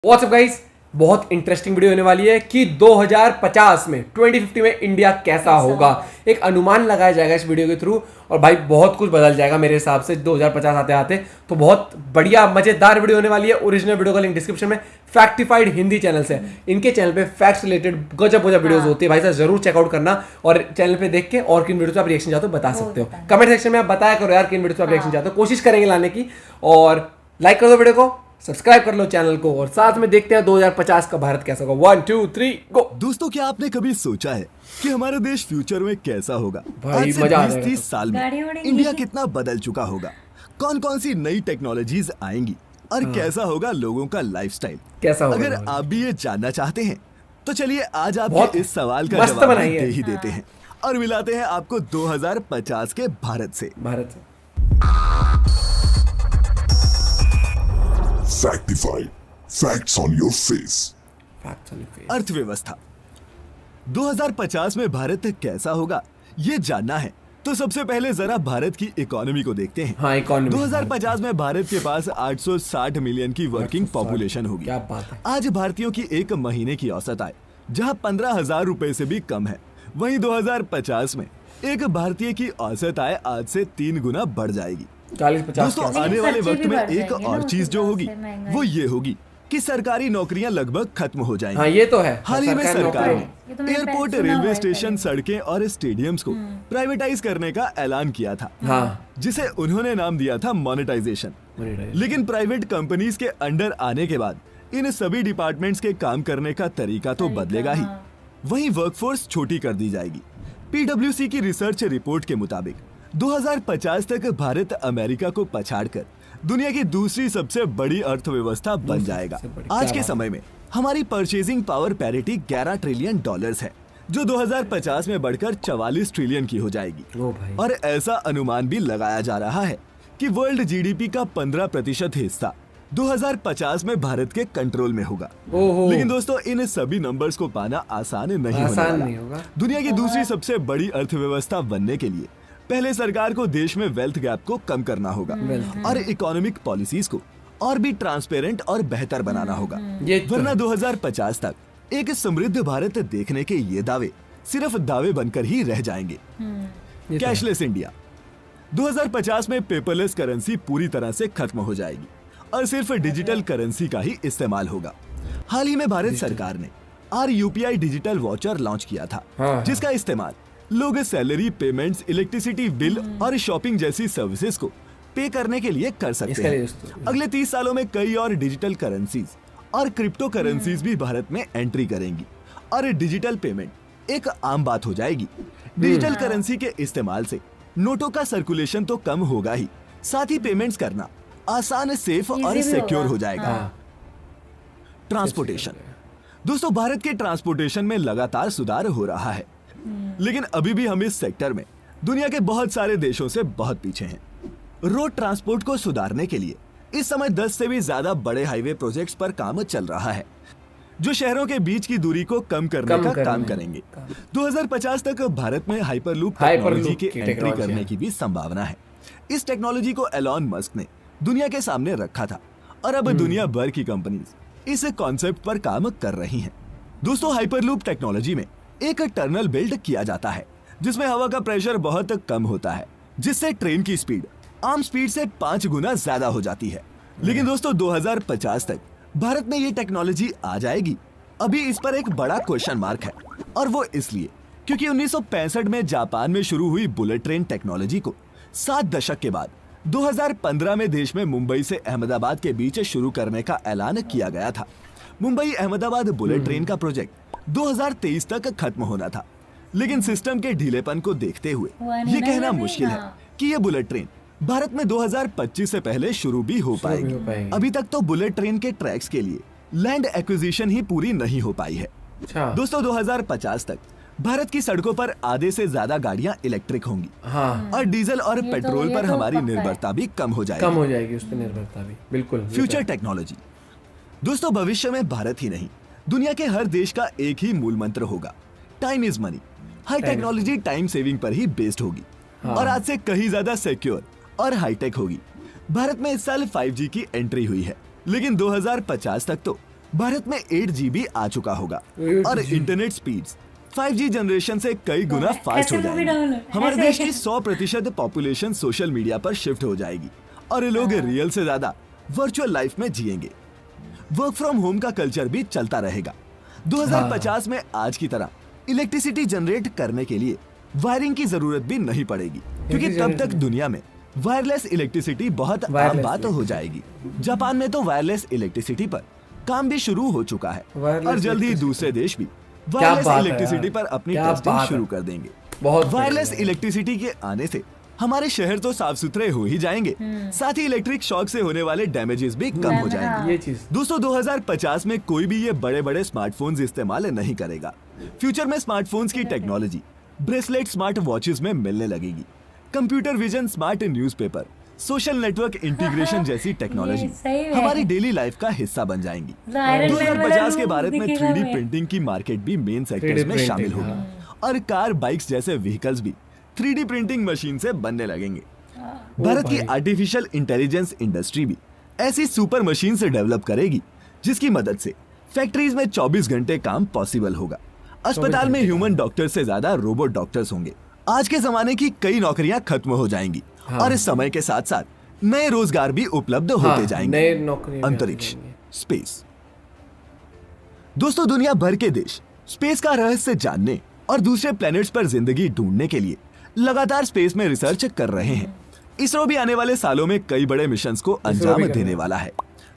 WhatsApp guys, बहुत interesting video होने वाली है कि 2050 में 2050 में इंडिया कैसा होगा। एक अनुमान लगाया जाएगा इस वीडियो के थ्रू और भाई बहुत कुछ बदल जाएगा मेरे हिसाब से 2050 आते आते। तो बहुत बढ़िया मजेदार वीडियो होने वाली है। ओरिजिनल वीडियो का लिंक डिस्क्रिप्शन में फैक्टिफाइड हिंदी चैनल से, इनके चैनल पे फैक्ट्स रिलेटेड गजब गजब वीडियोस होती है भाई साहब, जरूर चेकआउट करना। और चैनल पे देख के और किन वीडियो पे आप रिएक्शन चाहते हो बता सकते हो। कमेंट सेक्शन में आप बताया करो यार किन वीडियो पे आप रिएक्शन चाहते हो, कोशिश करेंगे लाने की। और लाइक कर दो वीडियो को, सब्सक्राइब कर लो चैनल को और साथ में देखते हैं 2050 का भारत कैसा होगा। 1 2 3 गो। दोस्तों, क्या आपने कभी सोचा है कि हमारा देश फ्यूचर में कैसा होगा? भाई, आज से मजा आ 20-30 साल में इंडिया कितना बदल चुका होगा, कौन कौन सी नई टेक्नोलॉजीज आएंगी और कैसा होगा लोगों का लाइफस्टाइल कैसा होगा। अगर आप भी ये जानना चाहते हैं तो चलिए आज बहुत आपके इस सवाल का मस्त जवाब बनाई दे है। ही देते हैं और मिलाते हैं आपको 2050 के भारत से। भारत से Factified. Facts on your face. Facts on face. अर्थव्यवस्था 2050 में भारत कैसा होगा ये जानना है तो सबसे पहले जरा भारत की इकोनॉमी को देखते हैं। हाँ, इकोनॉमी 2050 में भारत के पास 860 मिलियन की वर्किंग 860 पॉपुलेशन होगी। क्या बात है। आज भारतीयों की एक महीने की औसत आय जहां 15,000 रुपए से भी कम है, वहीं 2050 में एक भारतीय की औसत आय आज से 3 गुना बढ़ जाएगी। 40-50 दोस्तों, आने वाले वक्त में एक और चीज जो होगी वो ये होगी कि सरकारी नौकरियां लगभग खत्म हो जाएंगी। हाँ, ये तो है। हाल ही में सरकार ये ने तो मैंने एयरपोर्ट, सुना हुआ रेलवे है स्टेशन, पहले। सड़कें और स्टेडियम्स को प्राइवेटाइज करने का ऐलान किया था, हाँ, जिसे उन्होंने नाम दिया था मोनेटाइजेशन। लेकिन प्राइवेट कंपनीज के अंडर आने के बाद इन सभी डिपार्टमेंट्स के काम करने का तरीका तो बदलेगा ही, वहीं वर्कफोर्स छोटी कर दी जाएगी। पीडब्ल्यूसी की रिसर्च रिपोर्ट के मुताबिक 2050 तक भारत अमेरिका को पछाड़कर दुनिया की दूसरी सबसे बड़ी अर्थव्यवस्था बन जाएगा। सबसे बड़ी, आज क्या के बात। समय में हमारी purchasing power parity 11 trillion dollars है, जो 2050 में बढ़कर 44 ट्रिलियन की हो जाएगी। ओ भाई। और ऐसा अनुमान भी लगाया जा रहा है कि वर्ल्ड जीडीपी का 15% हिस्सा 2050 में भारत के कंट्रोल में होगा। ओहो। लेकिन दोस्तों, इन सभी नंबर्स को पाना आसान नहीं होने आसान वाला। नहीं होगा। दुनिया की दूसरी सबसे बड़ी अर्थव्यवस्था बनने के लिए पहले सरकार को देश में वेल्थ गैप को कम करना होगा और इकोनॉमिक पॉलिसीज को और भी ट्रांसपेरेंट और बेहतर बनाना होगा, ये तो वरना है। 2050 तक एक समृद्ध भारत देखने के ये दावे सिर्फ दावे बनकर ही रह जाएंगे। ये तो है। कैशलेस इंडिया 2050 में पेपरलेस करेंसी पूरी तरह से खत्म हो जाएगी और सिर्फ डिजिटल करेंसी का ही इस्तेमाल होगा। हाल ही में भारत सरकार ने RUPI डिजिटल वॉचर लॉन्च किया था, हाँ। जिसका इस्तेमाल लोग सैलरी, पेमेंट्स, इलेक्ट्रिसिटी बिल और शॉपिंग जैसी सर्विसेज को पे करने के लिए कर सकते इसके लिए हैं। दोस्तों। अगले 30 सालों में कई और डिजिटल करेंसीज और क्रिप्टो करेंसीज भी भारत में एंट्री करेंगी और डिजिटल पेमेंट एक आम बात हो जाएगी। डिजिटल करेंसी के इस्तेमाल से नोटों का सर्कुलेशन तो कम होगा ही, साथ ही पेमेंट्स करना आसान, सेफ और भी सिक्योर होगा। हो जाएगा। हाँ। ट्रांसपोर्टेशन दोस्तों, भारत के ट्रांसपोर्टेशन में लगातार सुधार हो रहा है, लेकिन अभी भी हम इस सेक्टर में दुनिया के बहुत सारे देशों से बहुत पीछे हैं। रोड ट्रांसपोर्ट को सुधारने के लिए इस समय 10 से भी ज्यादा बड़े हाईवे प्रोजेक्ट्स पर काम चल रहा है, जो शहरों के बीच की दूरी को कम करने का काम करेंगे। 2050 तक भारत में हाइपरलूप टेक्नोलॉजी की एंट्री टेक्नोलॉजी करने है। की भी संभावना है। इस टेक्नोलॉजी को एलॉन मस्क ने दुनिया के सामने रखा था और अब दुनिया भर की कंपनीज इस कॉन्सेप्ट पर काम कर रही हैं। दोस्तों, हाइपरलूप टेक्नोलॉजी में एक टनल बिल्ड किया जाता है जिसमें हवा का प्रेशर बहुत कम होता है, जिससे ट्रेन की स्पीड आम स्पीड से 5 गुना ज्यादा हो जाती है। लेकिन दोस्तों, 2050 तक भारत में ये टेक्नोलॉजी आ जाएगी? अभी इस पर एक बड़ा क्वेश्चन मार्क है, और वो इसलिए क्योंकि 1965 में जापान में शुरू हुई बुलेट ट्रेन टेक्नोलॉजी को 7 दशक के बाद 2015 में देश में मुंबई से अहमदाबाद के बीच शुरू करने का ऐलान किया गया था। मुंबई अहमदाबाद बुलेट ट्रेन का प्रोजेक्ट 2023 तक खत्म होना था, लेकिन सिस्टम के ढीलेपन को देखते हुए ये कहना मुश्किल है कि ये बुलेट ट्रेन भारत में 2025 से पहले शुरू भी हो पाएगी। अभी तक तो बुलेट ट्रेन के ट्रैक्स के लिए लैंड एक्विजिशन ही पूरी नहीं हो पाई है। अच्छा। दोस्तों, 2050 तक भारत की सड़कों पर आधे से ज्यादा गाड़ियां इलेक्ट्रिक होंगी हाँ, और डीजल और ये पेट्रोल तो पर हमारी पक्का है। निर्भरता भी कम हो जाएगी। कम हो जाएगी उस पर निर्भरता भी, बिल्कुल। फ्यूचर टेक्नोलॉजी दोस्तों, भविष्य में भारत ही नहीं, दुनिया के हर देश का एक ही मूल मंत्र होगा, time is money. Her technology time saving पर ही बेस्ड होगी और आज से कहीं ज्यादा सिक्योर और हाईटेक होगी। भारत में इस साल 5G की एंट्री हुई है, लेकिन 2050 तक तो भारत में 8 GB आ चुका होगा 8 और GB internet speeds 5G generation से कई गुना फास्ट हो जाएंगी। हमारे देश की 100% पॉपुलेशन सोशल मीडिया पर शिफ्ट हो जाएगी और लोग रियल से ज्यादा वर्चुअल लाइफ में जिएंगे। वर्क फ्रॉम होम का कल्चर भी चलता रहेगा। 2050 में आज की तरह इलेक्ट्रिसिटी जनरेट करने के लिए वायरिंग की जरूरत भी नहीं पड़ेगी, क्योंकि तब तक दुनिया में वायरलेस इलेक्ट्रिसिटी बहुत आम बात हो जाएगी। जापान में तो वायरलेस इलेक्ट्रिसिटी पर काम भी शुरू हो चुका है और जल्द ही दूसरे देश भी वायरलेस इलेक्ट्रिसिटी पर अपनी टेस्टिंग शुरू कर देंगे। वायरलेस इलेक्ट्रिसिटी के आने से हमारे शहर तो साफ सुथरे हो ही जाएंगे, साथ ही इलेक्ट्रिक शॉक से होने वाले डैमेजेस भी कम हो जाएंगे। ये चीज दोस्तों 2050 में कोई भी ये बड़े बड़े स्मार्टफोन्स इस्तेमाल नहीं करेगा। फ्यूचर में स्मार्टफोन्स की टेक्नोलॉजी ब्रेसलेट स्मार्ट वॉचेस में मिलने लगेगी। Computer vision, smart newspaper, social network integration जैसी टेक्नोलॉजी हमारी डेली लाइफ का हिस्सा बन जाएंगी। 2050 के भारत में 3D प्रिंटिंग की मार्केट भी मेन सेक्टर्स में शामिल होगी और कार, बाइक्स जैसे व्हीकल्स भी 3D प्रिंटिंग मशीन से बनने लगेंगे। भारत की आर्टिफिशियल इंटेलिजेंस इंडस्ट्री भी ऐसी सुपर मशीन से डेवलप करेगी जिसकी मदद से फैक्ट्रीज में 24 घंटे काम पॉसिबल होगा। अस्पताल में ह्यूमन डॉक्टर से ज्यादा रोबोट डॉक्टर्स होंगे। आज के जमाने की कई नौकरियां खत्म हो जाएंगी और इस समय के साथ साथ नए रोजगार भी उपलब्ध होते जाएंगे। नए नौकरी अंतरिक्ष, स्पेस। दोस्तों दुनिया भर के देश स्पेस का रहस्य जानने और दूसरे प्लैनेट्स पर जिंदगी ढूंढने के लिए लगातार स्पेस में रिसर्च कर रहे हैं। इसरो भी आने वाले सालों में कई बड़े मिशंस को अंजाम देने वाला है।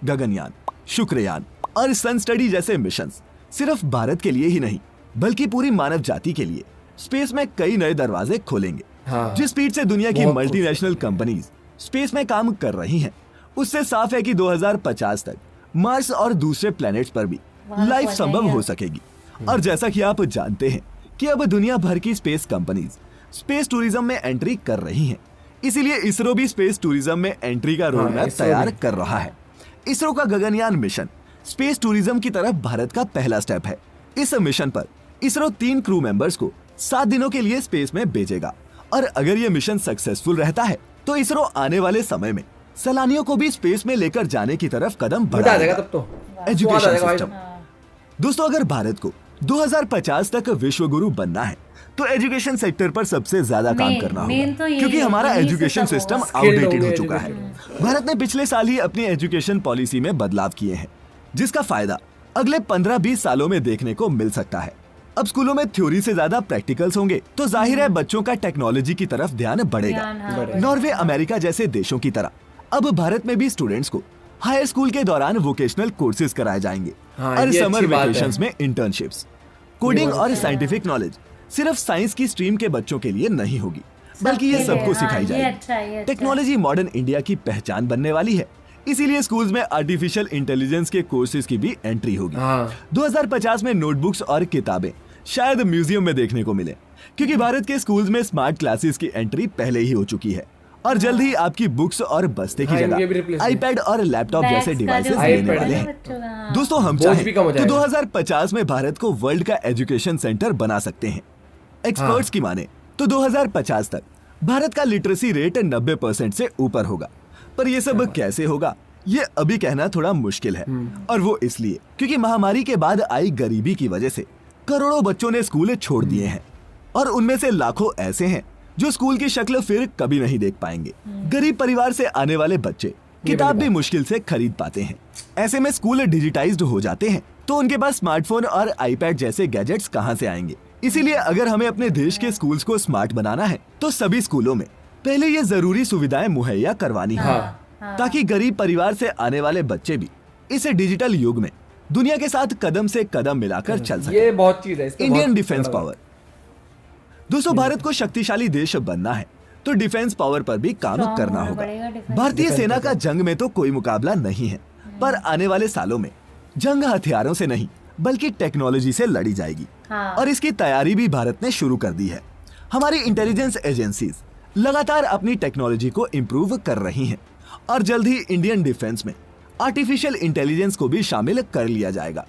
गगनयान, शुक्रयान और सन स्टडी जैसे मिशंस सिर्फ भारत के लिए ही नहीं बल्कि पूरी मानव जाति के लिए स्पेस में कई नए दरवाजे खोलेंगे। जिस स्पीड से दुनिया की मल्टीनेशनल कंपनीज स्पेस में काम कर रही हैं, उससे साफ है कि 2050 तक मार्स और दूसरे प्लैनेट्स पर भी लाइफ संभव हो सकेगी। और जैसा कि आप जानते हैं कि अब दुनिया भर की स्पेस कंपनीज स्पेस टूरिज्म में एंट्री कर रही हैं, इसीलिए इसरो भी स्पेस टूरिज्म में एंट्री का रोड मैप तैयार कर रहा है। इसरो का गगनयान मिशन स्पेस टूरिज्म की तरफ भारत का पहला स्टेप है। इस मिशन पर इसरो 3 क्रू मेंबर्स को 7 दिनों के लिए स्पेस में भेजेगा और अगर ये मिशन सक्सेसफुल रहता है तो इसरो आने वाले समय में सैलानियों को भी स्पेस में लेकर जाने की तरफ कदम बढ़ाएगा। तब तो एजुकेशन सिस्टम। दोस्तों अगर भारत को 2050 तक विश्व गुरु बनना है तो एजुकेशन सेक्टर पर सबसे ज्यादा काम करना होगा, क्योंकि हमारा एजुकेशन सिस्टम आउटडेटेड हो चुका है। भारत ने पिछले साल ही अपनी एजुकेशन पॉलिसी में बदलाव किए हैं, जिसका फायदा अगले 15-20 सालों में देखने को मिल सकता है। अब स्कूलों में थ्योरी से ज्यादा प्रैक्टिकल्स होंगे, तो जाहिर है बच्चों का टेक्नोलॉजी की तरफ ध्यान बढ़ेगा। नॉर्वे, अमेरिका जैसे देशों की तरह अब भारत में भी स्टूडेंट्स को हायर स्कूल के दौरान वोकेशनल कोर्सेज कराए जाएंगे और समर वेकेशंस में इंटर्नशिप्स, कोडिंग और साइंटिफिक नॉलेज सिर्फ साइंस की स्ट्रीम के बच्चों के लिए नहीं होगी, बल्कि ये सबको सिखाई जाएगी। टेक्नोलॉजी मॉडर्न इंडिया की पहचान बनने वाली है, इसीलिए स्कूल्स में आर्टिफिशियल इंटेलिजेंस के कोर्सेज की भी एंट्री होगी। 2050 में नोटबुक्स और किताबें शायद म्यूजियम में देखने को मिले, क्योंकि भारत के स्कूल्स में स्मार्ट क्लासेस की एंट्री पहले ही हो चुकी है और जल्द ही आपकी बुक्स और बस्ते की जगह आईपैड और लैपटॉप जैसे डिवाइसेस लेने वाले हैं। दोस्तों हम चाहें तो 2050 में भारत को वर्ल्ड का एजुकेशन सेंटर बना सकते हैं। एक्सपर्ट्स की माने तो 2050 तक भारत का लिटरेसी रेट 90% से ऊपर होगा, पर ये सब कैसे होगा ये अभी कहना थोड़ा मुश्किल है, और वो इसलिए क्योंकि महामारी के बाद आई गरीबी की वजह से करोड़ों बच्चों ने स्कूल छोड़ दिए हैं और उनमें से लाखों ऐसे हैं जो स्कूल की शक्ल फिर कभी नहीं देख पाएंगे। गरीब परिवार से आने वाले बच्चे किताब भी मुश्किल से खरीद पाते हैं। ऐसे में स्कूल डिजिटाइज्ड हो जाते हैं तो उनके पास स्मार्टफोन और आईपैड जैसे गैजेट्स कहां से आएंगे। इसीलिए अगर हमें अपने देश के स्कूल्स को स्मार्ट बनाना है तो सभी स्कूलों में पहले ये जरूरी सुविधाएं मुहैया करवानी है, ताकि गरीब परिवार से आने वाले बच्चे भी इस डिजिटल युग में दुनिया के साथ कदम से कदम मिलाकर चल सके। ये बहुत चीज है। Indian defence power. दोस्तों भारत को शक्तिशाली देश बनना है तो डिफेंस पावर पर भी काम करना होगा। भारतीय सेना का जंग में तो कोई मुकाबला नहीं है, पर आने वाले सालों में जंग हथियारों से नहीं बल्कि टेक्नोलॉजी से लड़ी जाएगी और इसकी तैयारी भी भारत ने शुरू कर दी है। हमारी इंटेलिजेंस एजेंसीज लगातार अपनी टेक्नोलॉजी को इम्प्रूव कर रही हैं और जल्द ही इंडियन डिफेंस में आर्टिफिशियल इंटेलिजेंस को भी शामिल कर लिया जाएगा।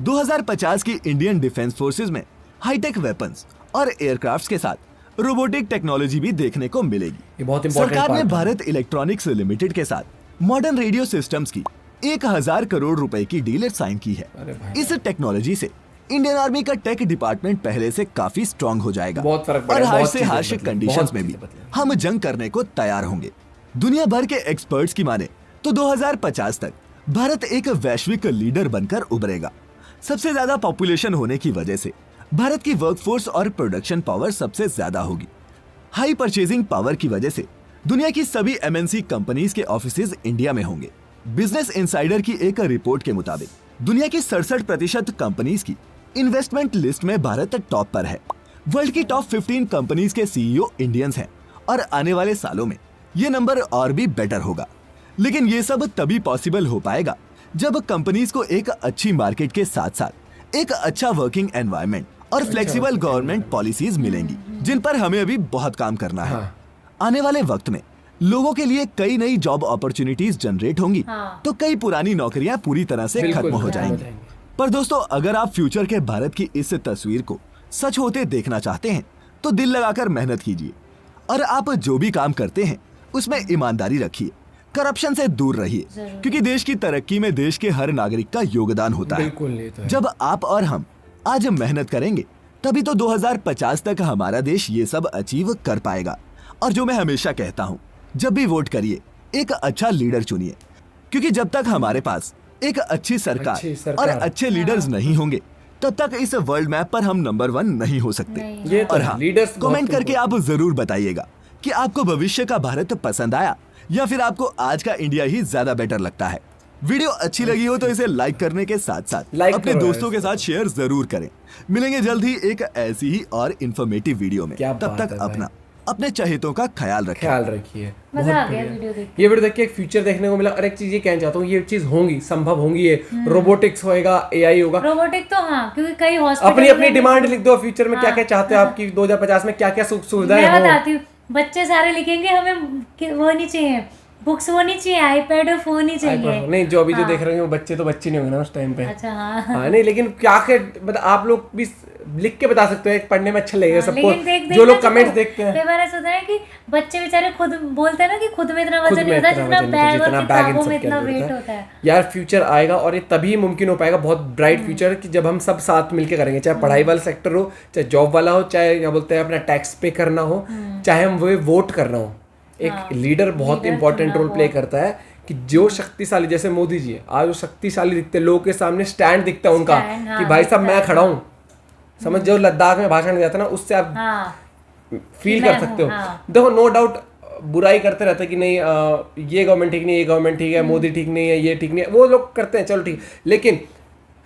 2050 की इंडियन डिफेंस फोर्सेज में हाईटेक वेपन्स और एयरक्राफ्ट्स के साथ रोबोटिक टेक्नोलॉजी भी देखने को मिलेगी। सरकार ने भारत इलेक्ट्रॉनिक्स लिमिटेड के साथ मॉडर्न रेडियो सिस्टम्स की 1000 करोड़ रुपए की डील साइन की है। अरे भाई इस टेक्नोलॉजी से इंडियन आर्मी का टेक डिपार्टमेंट पहले से काफी स्ट्रांग हो जाएगा बहुत फर्क और पड़ेगा, हार्श बहुत से चीजें हार्श बदलेंगी, कंडीशंस बहुत में भी चीजें बदलेंगी। हम जंग करने को तैयार होंगे। दुनिया भर के एक्सपर्ट्स की माने तो 2050 तक भारत एक वैश्विक लीडर बनकर उभरेगा। सबसे ज्यादा पॉपुलेशन होने की वजह से भारत की वर्कफोर्स और प्रोडक्शन पावर सबसे ज्यादा होगी। हाई परचेजिंग पावर की वजह से दुनिया की सभी एमएनसी कंपनीज के ऑफिसेज इंडिया में होंगे। बिजनेस इनसाइडर की एक रिपोर्ट के मुताबिक दुनिया की 67% कंपनीज की इन्वेस्टमेंट लिस्ट में भारत टॉप पर है। वर्ल्ड की टॉप 15 कंपनीज के सीईओ इंडियंस हैं और आने वाले सालों में ये नंबर और भी बेटर होगा। लेकिन ये सब तभी पॉसिबल हो पाएगा जब कंपनीज को एक अच्छी मार्केट के साथ साथ एक अच्छा वर्किंग एनवायरनमेंट और फ्लेक्सिबल गवर्नमेंट पॉलिसीज मिलेंगी, जिन पर हमें अभी बहुत काम करना है। आने वाले वक्त में लोगों के लिए कई नई जॉब अपॉर्चुनिटीज जनरेट होंगी, तो कई पुरानी नौकरियां पूरी तरह से बिल्कुल खत्म हो खत्म हो जाएंगी। जाएंगी। पर दोस्तों, अगर आप फ्यूचर के भारत की इस तस्वीर को सच होते देखना चाहते हैं तो दिल लगाकर मेहनत कीजिए और आप जो भी काम करते हैं उसमें ईमानदारी रखिए, करप्शन से दूर रहिए, क्योंकि देश की तरक्की में देश के हर नागरिक का योगदान होता है। बिल्कुल नहीं तो है। जब आप और हम आज मेहनत करेंगे तभी तो 2050 तक हमारा देश ये सब अचीव कर पाएगा। और जो मैं हमेशा कहता हूँ, जब भी वोट करिए एक अच्छा लीडर चुनिए, क्योंकि जब तक हमारे पास एक अच्छी सरकार और अच्छे लीडर्स नहीं होंगे तब तक इस वर्ल्ड मैप पर हम नंबर 1 नहीं हो सकते। ये तो और है, हाँ, लीडर्स कमेंट करके आप जरूर बताइएगा कि आपको भविष्य का भारत पसंद आया या फिर आपको आज का इंडिया ही ज्यादा बेटर लगता है। वीडियो अच्छी लगी हो तो इसे लाइक करने के साथ साथ लाइक अपने करो दोस्तों यार। के साथ शेयर जरूर करें। मिलेंगे जल्द ही एक ऐसी ही और इन्फॉर्मेटिव वीडियो में। क्या तब बात तक है भाई। अपने चहेतों का ख्याल रखें। ख्याल रखिए। मजा बहुत आ गया बढ़िया। वीडियो देख ये वीडियो देख के एक फ्यूचर देखने को मिला। और एक चीज ये कहना चाहता हूँ, ये चीज होंगी, संभव होंगी, ये रोबोटिक्स होएगा, एआई होगा। रोबोटिक तो हाँ, क्योंकि कई हॉस्पिटल अपनी अपनी डिमांड लिख दो, फ्यूचर में क्या क्या चाहते हो आपकी 2050 में क्या क्या सुख सुविधाएं मैं हो। बताती हूँ, बच्चे सारे लिखेंगे हमें वो नहीं चाहिए, बुक्स वो नहीं चाहिए, आईपैड और फोन ही चाहिए। नहीं, जो अभी जो देख रहे हैं वो बच्चे तो बच्चे नहीं होंगे ना उस टाइम पे। अच्छा हाँ। हाँ नहीं, लेकिन क्या के मतलब आप लोग भी लिख के बता सकते हो, एक पढ़ने में अच्छा लगेगा सबको। लेकिन देख जो लोग कमेंट्स देखते हैं, कई बार ऐसा होता है कि बच्चे बेचारे खुद बोलते हैं ना कि खुद में इतना खुद वजन में नहीं होता इतना जितना वजन बैग जितना और बैग इन किताबों सब में के इतना अंदर वेट होता होता है। यार फ्यूचर आएगा और ये तभी मुमकिन हो पाएगा, बहुत ब्राइट फ्यूचर, कि जब हम सब साथ मिलके करेंगे। चाहे पढ़ाई वाला सेक्टर हो, चाहे जॉब वाला हो, चाहे क्या बोलते हैं अपना टैक्स पे करना हो, चाहे हम वो वोट करना हो। एक लीडर बहुत इंपॉर्टेंट रोल प्ले करता है कि जो शक्तिशाली, जैसे मोदी जी है आज, वो शक्तिशाली दिखते हैं, लोगों के सामने स्टैंड दिखता है उनका कि भाई साहब मैं खड़ा हूँ। समझ, जो लद्दाख में भाषण दिया था ना, उससे आप फील कर सकते हो। देखो, नो डाउट बुराई करते रहते हैं कि नहीं ये गवर्नमेंट ठीक नहीं, ये गवर्नमेंट ठीक है, मोदी ठीक नहीं है, ये ठीक नहीं है, वो लोग करते हैं, चलो ठीक। लेकिन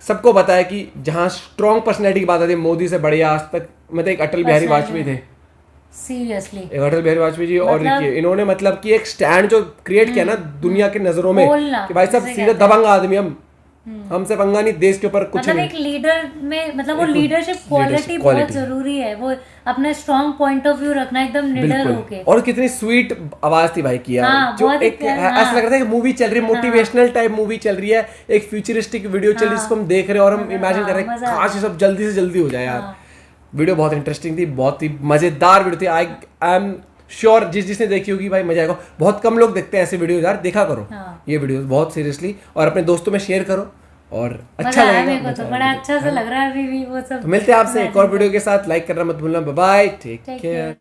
सबको पता है कि जहाँ स्ट्रॉन्ग पर्सनैलिटी की बात आती है, मोदी से बढ़िया आज तक मतलब एक अटल बिहारी वाजपेयी थे। सीरियसली एक अटल बिहारी वाजपेयी जी, और देखिए इन्होंने मतलब कि एक स्टैंड जो क्रिएट किया ना दुनिया की नजरों में, कि भाई साहब सीधे दबंग आदमी हमसे पंगा नहीं, देश के ऊपर कुछ मतलब नहीं। एक लीडर में मतलब वो लीडरशिप क्वालिटी बहुत जरूरी है, वो अपना स्ट्रॉन्ग पॉइंट ऑफ व्यू रखना एकदम निडर होके। और कितनी स्वीट आवाज थी भाई की यार। हाँ, जो बहुत एक ऐसा लग रहा है कि मूवी चल रही है, मोटिवेशनल टाइप मूवी चल रही है, एक फ्यूचरिस्टिक वीडियो चल रही है जिसको हम देख रहे हैं और हम इमेजिन कर रहे हैं काश ये सब जल्दी से जल्दी हो जाए यार। वीडियो बहुत इंटरेस्टिंग थी, बहुत ही मजेदार वीडियो थी। आई एम श्योर जिसने देखी होगी भाई मजा आएगा। बहुत कम लोग देखते हैं ऐसे वीडियो यार, देखा करो ये वीडियो बहुत सीरियसली, और अपने दोस्तों में शेयर करो और अच्छा लगेगा। मेरे को तो बड़ा अच्छा सा लग रहा है अभी भी वो सब। तो मिलते हैं आपसे एक और वीडियो के साथ। लाइक करना मत भूलना। Bye bye, take care.